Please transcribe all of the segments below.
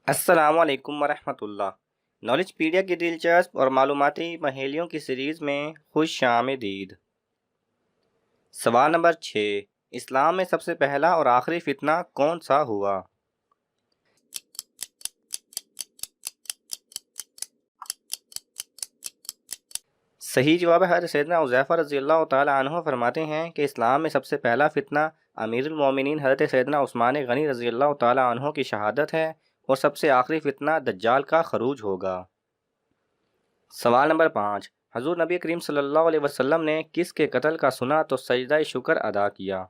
السلام علیکم ورحمۃ اللہ۔ نالج پیڈیا کی دلچسپ اور معلوماتی پہیلیوں کی سیریز میں خوش آمدید۔ سوال نمبر 6، اسلام میں سب سے پہلا اور آخری فتنہ کون سا ہوا؟ صحیح جواب ہے حضرت سیدنا حذیفہ رضی اللہ تعالی عنہ فرماتے ہیں کہ اسلام میں سب سے پہلا فتنہ امیر المومنین حضرت سیدنا عثمان غنی رضی اللہ تعالی عنہ کی شہادت ہے، اور سب سے آخری فتنہ دجال کا خروج ہوگا۔ سوال نمبر 5، حضور نبی کریم صلی اللہ علیہ وسلم نے کس کے قتل کا سنا تو سجدہ شکر ادا کیا؟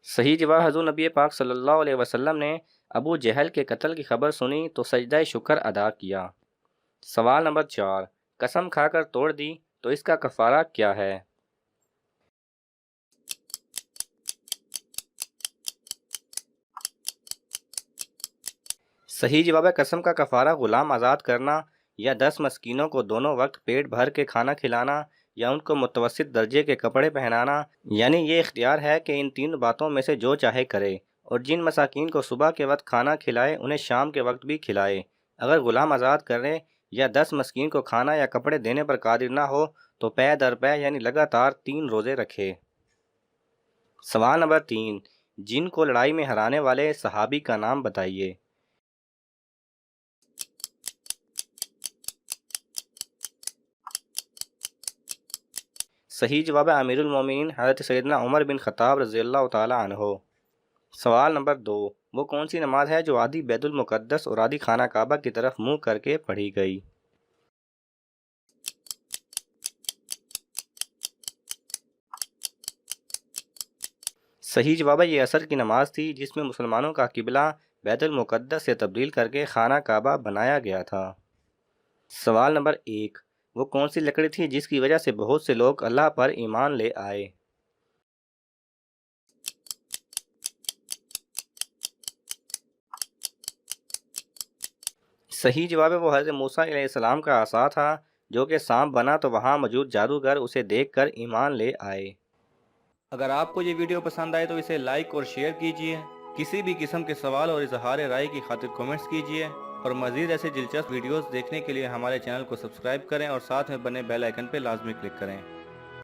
صحیح جواب، حضور نبی پاک صلی اللہ علیہ وسلم نے ابو جہل کے قتل کی خبر سنی تو سجدہ شکر ادا کیا۔ سوال نمبر 4، قسم کھا کر توڑ دی تو اس کا کفارہ کیا ہے؟ صحیح جواب ہے، قسم کا کفارہ غلام آزاد کرنا یا 10 مسکینوں کو دونوں وقت پیٹ بھر کے کھانا کھلانا یا ان کو متوسط درجے کے کپڑے پہنانا، یعنی یہ اختیار ہے کہ ان 3 باتوں میں سے جو چاہے کرے، اور جن مساکین کو صبح کے وقت کھانا کھلائے انہیں شام کے وقت بھی کھلائے۔ اگر غلام آزاد کرے یا 10 مسکین کو کھانا یا کپڑے دینے پر قادر نہ ہو تو پے در پے یعنی لگاتار 3 روزے رکھے۔ سوال نمبر 3، جن کو لڑائی میں ہرانے والے صحابی کا نام بتائیے۔ صحیح جواب ہے، امیر المومنین حضرت سیدنا عمر بن خطاب رضی اللہ تعالی عنہ۔ سوال نمبر 2، وہ کون سی نماز ہے جو آدھی بیت المقدس اور آدھی خانہ کعبہ کی طرف منہ کر کے پڑھی گئی؟ صحیح جواب ہے، یہ عصر کی نماز تھی جس میں مسلمانوں کا قبلہ بیت المقدس سے تبدیل کر کے خانہ کعبہ بنایا گیا تھا۔ سوال نمبر 1، وہ کون سی لکڑی تھی جس کی وجہ سے بہت سے لوگ اللہ پر ایمان لے آئے؟ صحیح جواب ہے، وہ حضرت موسیٰ علیہ السلام کا عصا تھا جو کہ سانپ بنا تو وہاں موجود جادوگر اسے دیکھ کر ایمان لے آئے۔ اگر آپ کو یہ ویڈیو پسند آئے تو اسے لائک اور شیئر کیجئے، کسی بھی قسم کے سوال اور اظہار رائے کی خاطر کومنٹس کیجئے، اور مزید ایسے دلچسپ ویڈیوز دیکھنے کے لیے ہمارے چینل کو سبسکرائب کریں اور ساتھ میں بنے بیل آئیکن پہ لازمی کلک کریں۔